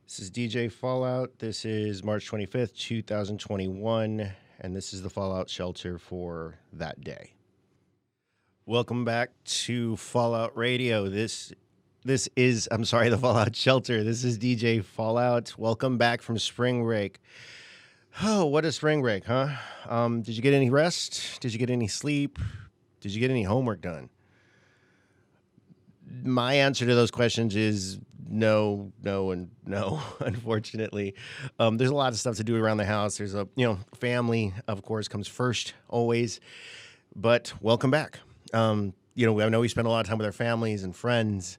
This is DJ Fallout. This is March 25th, 2021, and this is the Fallout shelter for that day. Welcome back to Fallout Radio. This is the Fallout shelter. This is DJ Fallout. Welcome back from spring break. Oh, what a spring break, huh? Did you get any rest? Did you get any sleep? Did you get any homework done? My answer to those questions is no, and no, unfortunately. There's a lot of stuff to do around the house. There's family, of course, comes first always, but welcome back. I know we spend a lot of time with our families and friends.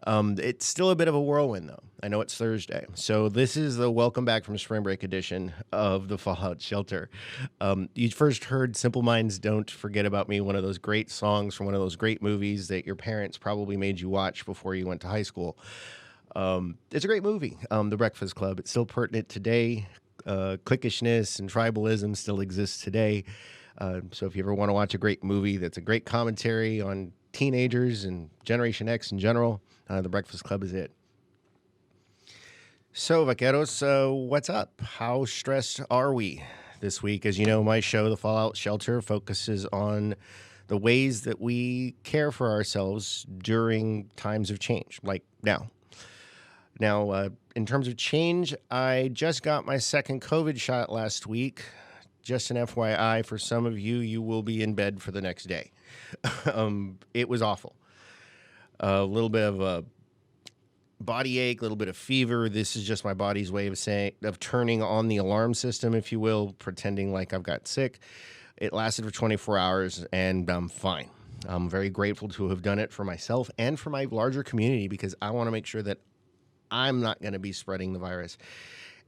It's still a bit of a whirlwind, though. I know it's Thursday. So this is the welcome back from spring break edition of the Fallout Shelter. You first heard Simple Minds Don't Forget About Me, one of those great songs from one of those great movies that your parents probably made you watch before you went to high school. It's a great movie, The Breakfast Club. It's still pertinent today. Cliquishness and tribalism still exists today. So if you ever want to watch a great movie that's a great commentary on teenagers and Generation X in general, The Breakfast Club is it. So, vaqueros, what's up? How stressed are we this week? As you know, my show, The Fallout Shelter, focuses on the ways that we care for ourselves during times of change, like now. Now, in terms of change, I just got my second COVID shot last week. Just an FYI, for some of you, you will be in bed for the next day. It was awful. A little bit of a body ache, a little bit of fever. This is just my body's way of turning on the alarm system, if you will, pretending like I've got sick. It lasted for 24 hours, and I'm fine. I'm very grateful to have done it for myself and for my larger community because I want to make sure that I'm not going to be spreading the virus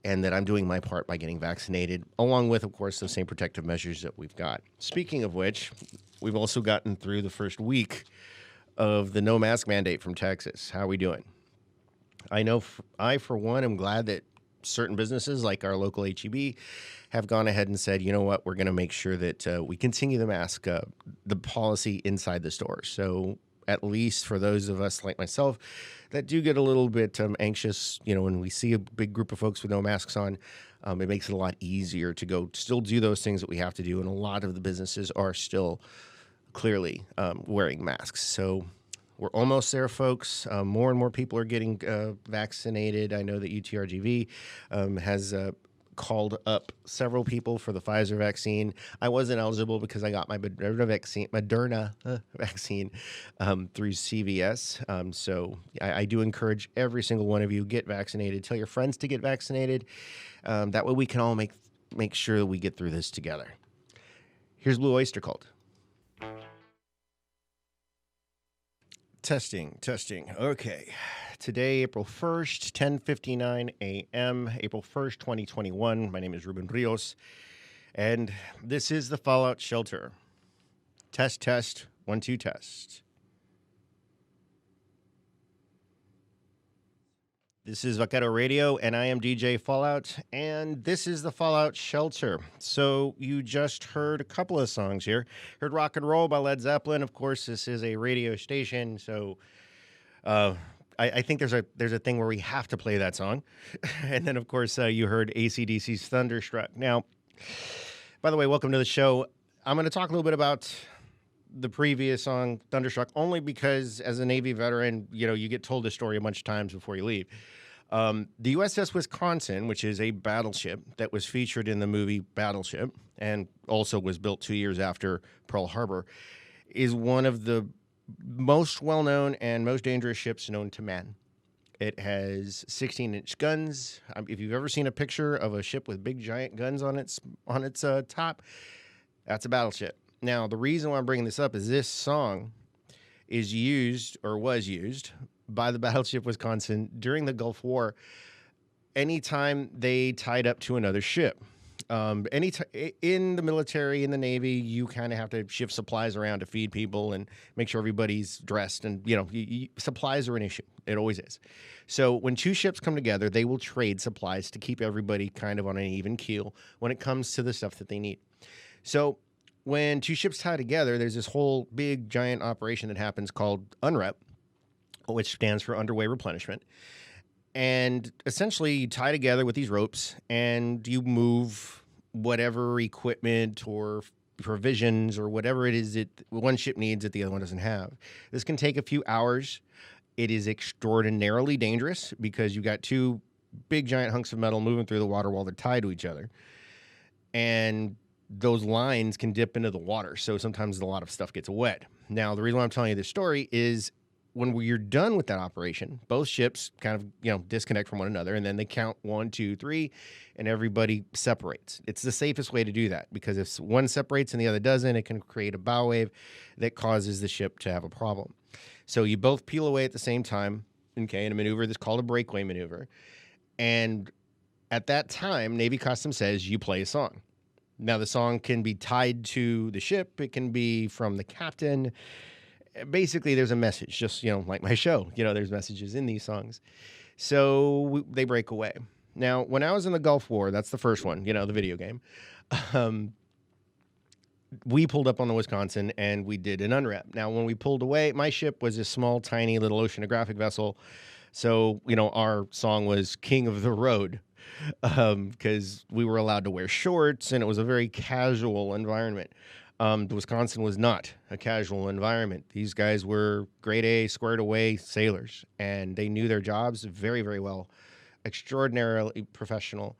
and that I'm doing my part by getting vaccinated, along with, of course, the same protective measures that we've got. Speaking of which, we've also gotten through the first week of the no mask mandate from Texas. How are we doing? I know I, for one, am glad that certain businesses like our local HEB have gone ahead and said, you know what, we're going to make sure that we continue the policy inside the stores. So at least for those of us like myself that do get a little bit anxious, when we see a big group of folks with no masks on, it makes it a lot easier to still do those things that we have to do. And a lot of the businesses are still clearly wearing masks. So we're almost there, folks. More and more people are getting vaccinated. I know that UTRGV has called up several people for the Pfizer vaccine. I wasn't eligible because I got my Moderna vaccine through CVS. So I do encourage every single one of you, get vaccinated. Tell your friends to get vaccinated. That way we can all make sure that we get through this together. Here's Blue Oyster Cult. Testing. Okay. Today, April 1st, 10:59 a.m., April 1st, 2021. My name is Ruben Rios, and this is the Fallout Shelter. Test. 1, 2, test. This is Vaquero Radio, and I am DJ Fallout, and this is the Fallout Shelter. So you just heard a couple of songs here. Heard Rock and Roll by Led Zeppelin. Of course, this is a radio station, so I think there's a thing where we have to play that song. And then, of course, you heard AC/DC's Thunderstruck. Now, by the way, welcome to the show. I'm going to talk a little bit about the previous song, Thunderstruck, only because as a Navy veteran, you get told this story a bunch of times before you leave. The USS Wisconsin, which is a battleship that was featured in the movie Battleship and also was built 2 years after Pearl Harbor, is one of the most well-known and most dangerous ships known to man. It has 16-inch guns. If you've ever seen a picture of a ship with big giant guns on its top, that's a battleship. Now, the reason why I'm bringing this up is this song was used by the battleship Wisconsin during the Gulf War anytime they tied up to another ship. In the military, in the Navy, you kind of have to shift supplies around to feed people and make sure everybody's dressed. And, supplies are an issue. It always is. So when two ships come together, they will trade supplies to keep everybody kind of on an even keel when it comes to the stuff that they need. So when two ships tie together, there's this whole big giant operation that happens called UNREP, which stands for Underway Replenishment. And essentially, you tie together with these ropes and you move whatever equipment or provisions or whatever it is that one ship needs that the other one doesn't have. This can take a few hours. It is extraordinarily dangerous because you've got two big giant hunks of metal moving through the water while they're tied to each other. And those lines can dip into the water. So sometimes a lot of stuff gets wet. Now, the reason why I'm telling you this story is when you're done with that operation, both ships kind of, disconnect from one another, and then they count 1, 2, 3, and everybody separates. It's the safest way to do that because if one separates and the other doesn't, it can create a bow wave that causes the ship to have a problem. So you both peel away at the same time, okay, in a maneuver that's called a breakaway maneuver. And at that time, Navy Custom says you play a song. Now, the song can be tied to the ship. It can be from the captain. Basically, there's a message, just, like my show, there's messages in these songs. So they break away. Now, when I was in the Gulf War, that's the first one, the video game, we pulled up on the Wisconsin and we did an unwrap. Now, when we pulled away, my ship was a small, tiny little oceanographic vessel. So, our song was King of the Road because we were allowed to wear shorts and it was a very casual environment. The Wisconsin was not a casual environment. These guys were grade A, squared away sailors, and they knew their jobs very, very well, extraordinarily professional.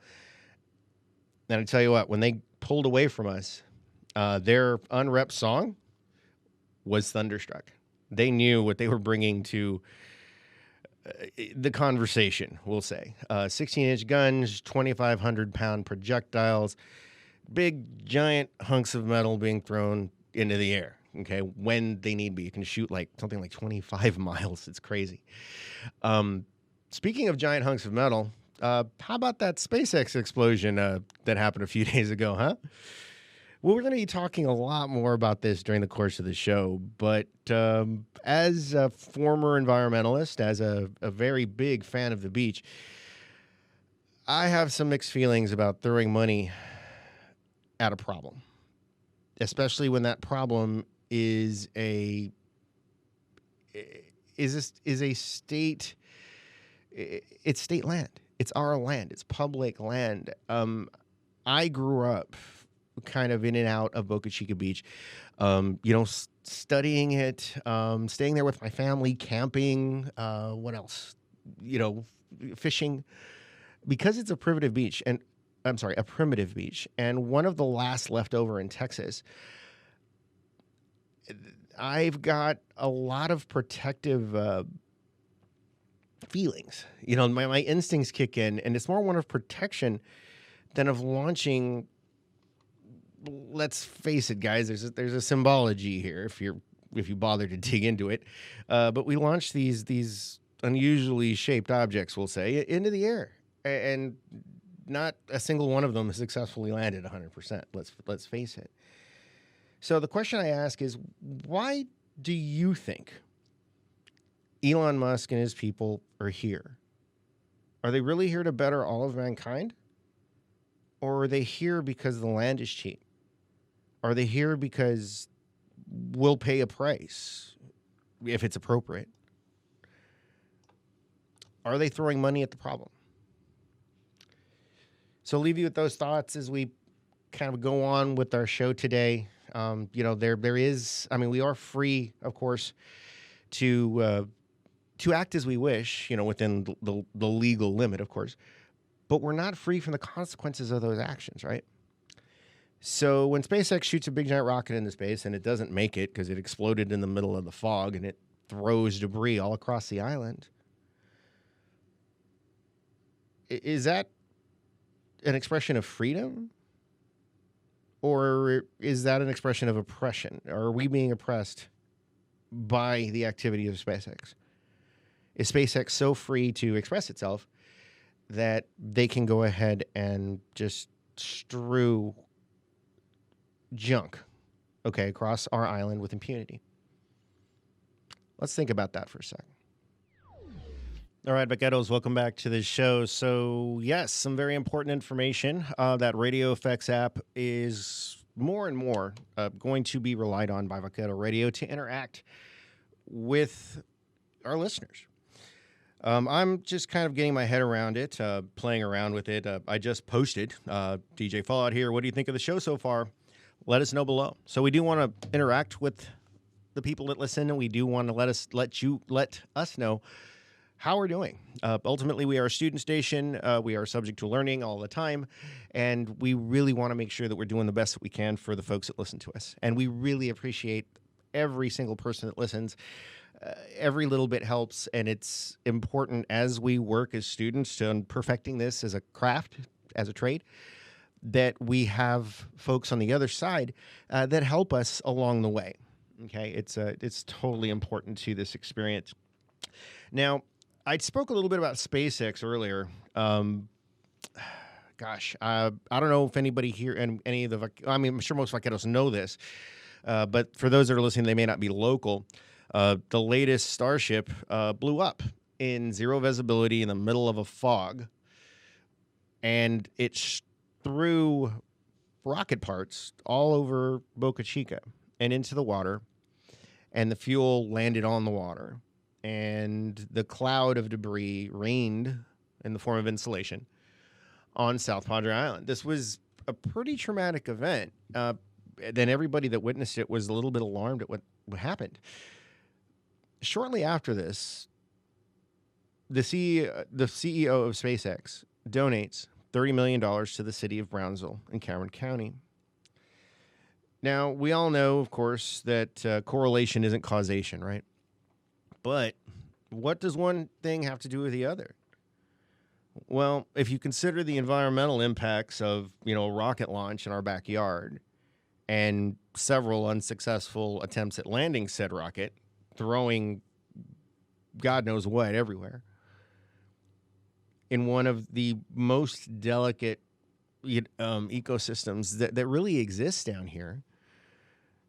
And I tell you what, when they pulled away from us, their unrep song was Thunderstruck. They knew what they were bringing to the conversation, we'll say. 16-inch guns, 2,500-pound projectiles, big, giant hunks of metal being thrown into the air, okay, when they need be. You can shoot something like 25 miles. It's crazy. Speaking of giant hunks of metal, how about that SpaceX explosion that happened a few days ago, huh? Well, we're going to be talking a lot more about this during the course of the show, but as a former environmentalist, as a very big fan of the beach, I have some mixed feelings about throwing money at a problem, especially when that problem is a state. It's state land. It's our land. It's public land. I grew up kind of in and out of Boca Chica Beach, studying it, staying there with my family, camping, what else? Fishing, because it's a primitive beach, and one of the last left over in Texas. I've got a lot of protective feelings. My instincts kick in, and it's more one of protection than of launching. Let's face it, guys. There's a symbology here if you bother to dig into it. But we launched these unusually shaped objects, we'll say, into the air, and not a single one of them has successfully landed 100%. Let's face it. So the question I ask is, why do you think Elon Musk and his people are here? Are they really here to better all of mankind? Or are they here because the land is cheap? Are they here because we'll pay a price if it's appropriate? Are they throwing money at the problem? So I'll leave you with those thoughts as we kind of go on with our show today. There is, we are free, of course, to act as we wish, within the legal limit, of course, but we're not free from the consequences of those actions, right? So when SpaceX shoots a big giant rocket into space and it doesn't make it because it exploded in the middle of the fog and it throws debris all across the island, is that an expression of freedom? Or is that an expression of oppression? Or are we being oppressed by the activity of SpaceX? Is SpaceX so free to express itself that they can go ahead and just strew junk, across our island with impunity? Let's think about that for a second. All right, Vaqueros, welcome back to the show. So, yes, some very important information. That Radio Effects app is more and more going to be relied on by Vaquero Radio to interact with our listeners. I'm just kind of getting my head around it, playing around with it. I just posted DJ Fallout here. What do you think of the show so far? Let us know below. So we do want to interact with the people that listen, and we do want to let us know how we're doing. Ultimately, we are a student station. We are subject to learning all the time, and we really want to make sure that we're doing the best that we can for the folks that listen to us. And we really appreciate every single person that listens. Every little bit helps, and it's important as we work as students on perfecting this as a craft, as a trade, that we have folks on the other side that help us along the way. Okay, it's totally important to this experience. Now, I spoke a little bit about SpaceX earlier. I don't know if anybody here and any of the, I mean, I'm sure most vaqueros know this, but for those that are listening, they may not be local. The latest Starship blew up in zero visibility in the middle of a fog, and it threw rocket parts all over Boca Chica and into the water, and the fuel landed on the water, and the cloud of debris rained in the form of insulation on South Padre Island. This was a pretty traumatic event. Then everybody that witnessed it was a little bit alarmed at what happened. Shortly after this, the CEO of SpaceX donates $30 million to the city of Brownsville in Cameron County. Now, we all know, of course, that correlation isn't causation, right? But what does one thing have to do with the other? Well, if you consider the environmental impacts of, a rocket launch in our backyard and several unsuccessful attempts at landing said rocket, throwing God knows what everywhere, in one of the most delicate ecosystems that really exists down here,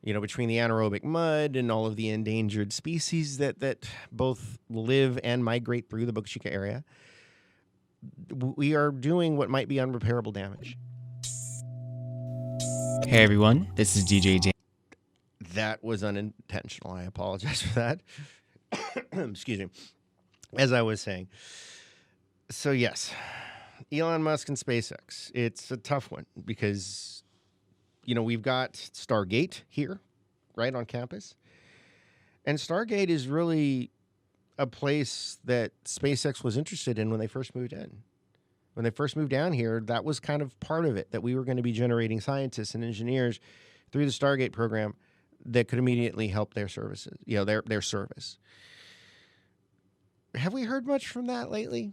between the anaerobic mud and all of the endangered species that both live and migrate through the Boca Chica area, we are doing what might be unrepairable damage. Hey everyone, this is DJ Dan. That was unintentional. I apologize for that. Excuse me. As I was saying. So yes, Elon Musk and SpaceX. It's a tough one because, we've got Stargate here, right on campus. And Stargate is really a place that SpaceX was interested in when they first moved in. When they first moved down here, that was kind of part of it, that we were going to be generating scientists and engineers through the Stargate program that could immediately help their services, their service. Have we heard much from that lately?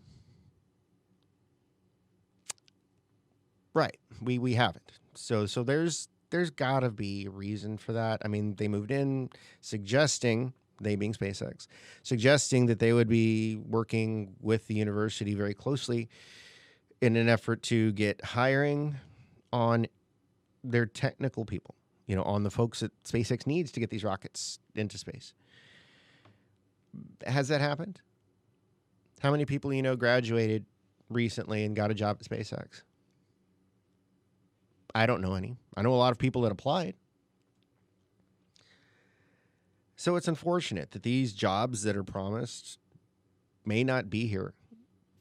Right. We haven't. So there's got to be a reason for that. I mean, they moved in suggesting, they being SpaceX, suggesting that they would be working with the university very closely in an effort to get hiring on their technical people, on the folks that SpaceX needs to get these rockets into space. Has that happened? How many people graduated recently and got a job at SpaceX? I don't know any. I know a lot of people that applied. So it's unfortunate that these jobs that are promised may not be here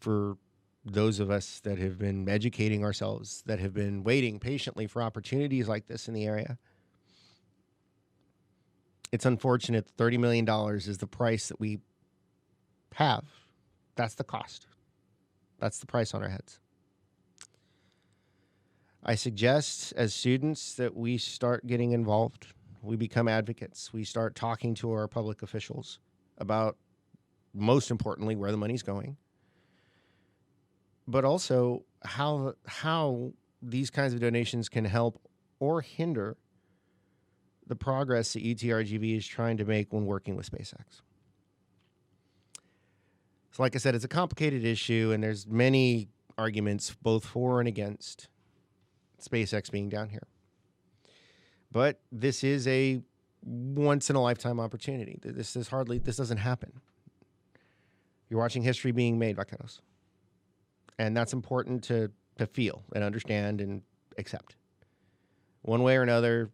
for those of us that have been educating ourselves, that have been waiting patiently for opportunities like this in the area. It's unfortunate that $30 million is the price that we have. That's the cost. That's the price on our heads. I suggest as students that we start getting involved. We become advocates. We start talking to our public officials about, most importantly, where the money's going, but also how these kinds of donations can help or hinder the progress that ETRGV is trying to make when working with SpaceX. So like I said, it's a complicated issue, and there's many arguments both for and against SpaceX being down here. But this is a once-in-a-lifetime opportunity. This doesn't happen. You're watching history being made, vaqueros. And that's important to feel and understand and accept. One way or another,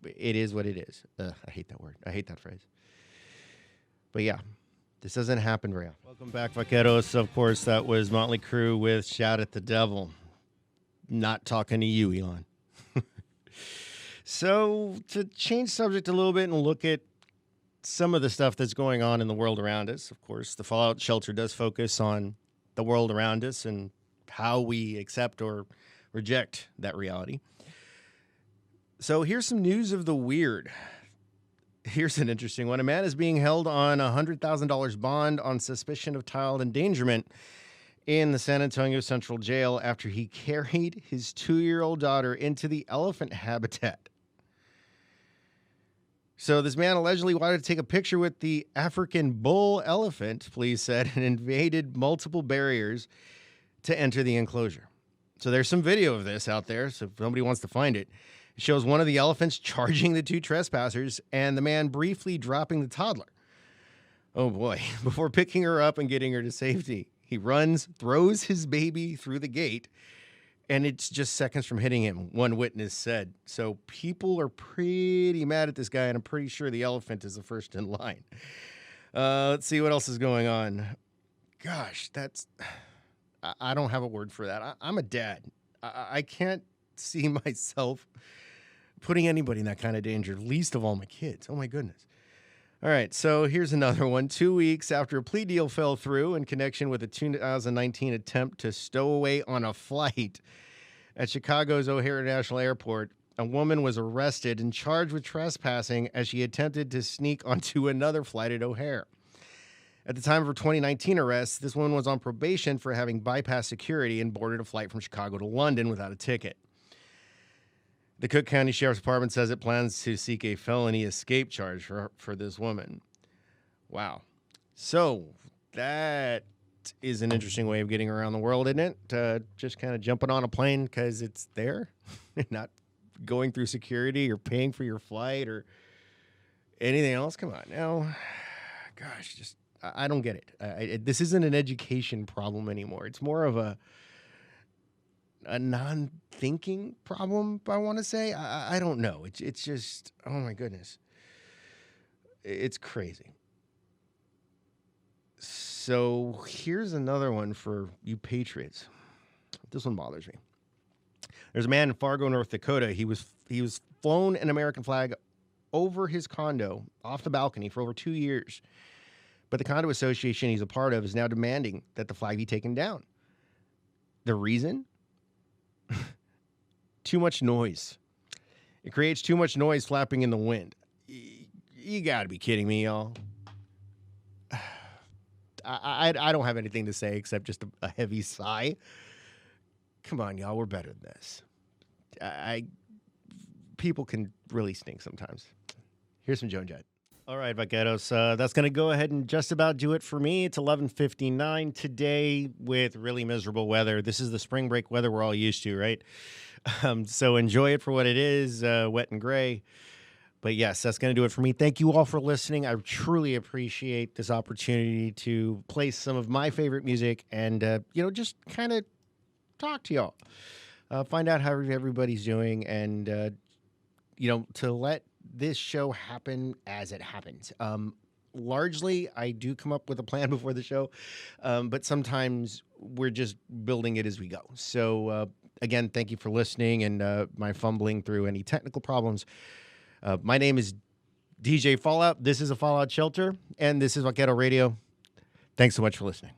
it is what it is. I hate that word. I hate that phrase. But yeah, This doesn't happen very often. Welcome back, Vaqueros. Of course, that was Motley Crue with Shout at the Devil. Not talking to you, Elon. So, to change subject a little bit and look at some of the stuff that's going on in the world around us, of course, the Fallout Shelter does focus on the world around us and how we accept or reject that reality. So, here's some news of the weird. Here's an interesting one. A man is being held on a $100,000 bond on suspicion of child endangerment in the San Antonio Central Jail after he carried his 2-year-old daughter into the elephant habitat. So this man allegedly wanted to take a picture with the African bull elephant, police said, and invaded multiple barriers to enter the enclosure. So there's some video of this out there, so if somebody wants to find it. It shows one of the elephants charging the 2 trespassers and the man briefly dropping the toddler. Oh boy, before picking her up and getting her to safety. He runs, throws his baby through the gate, and it's just seconds from hitting him, one witness said. So people are pretty mad at this guy, and I'm pretty sure the elephant is the first in line. Let's see what else is going on. Gosh, I don't have a word for that. I'm a dad. I can't see myself putting anybody in that kind of danger, least of all my kids. Oh, my goodness. All right, so here's another one. 2 weeks after a plea deal fell through in connection with a 2019 attempt to stow away on a flight at Chicago's O'Hare International Airport, a woman was arrested and charged with trespassing as she attempted to sneak onto another flight at O'Hare. At the time of her 2019 arrest, this woman was on probation for having bypassed security and boarded a flight from Chicago to London without a ticket. The Cook County Sheriff's Department says it plans to seek a felony escape charge for this woman. Wow. So that is an interesting way of getting around the world, isn't it? Just kind of jumping on a plane because it's there, not going through security or paying for your flight or anything else. Come on now. Gosh, I don't get it. This isn't an education problem anymore. It's more of a non-thinking problem, I want to say. I don't know. It's just, oh my goodness. It's crazy. So here's another one for you patriots. This one bothers me. There's a man in Fargo, North Dakota. He was flown an American flag over his condo off the balcony for over 2 years. But the condo association he's a part of is now demanding that the flag be taken down. The reason? Too much noise. It creates too much noise flapping in the wind. You got to be kidding me, y'all. I don't have anything to say except just a heavy sigh. Come on, y'all. We're better than this. People can really stink sometimes. Here's some Joan Jett. All right, Vaqueros, that's going to go ahead and just about do it for me. It's 11:59 today with really miserable weather. This is the spring break weather we're all used to, right? So enjoy it for what it is, wet and gray. But yes, that's going to do it for me. Thank you all for listening. I truly appreciate this opportunity to play some of my favorite music and, just kind of talk to y'all. Find out how everybody's doing and, to let this show happen as it happens. Largely, I do come up with a plan before the show, but sometimes we're just building it as we go. So, again, thank you for listening and my fumbling through any technical problems. My name is DJ Fallout. This is a Fallout Shelter, and this is Vaquero Radio. Thanks so much for listening.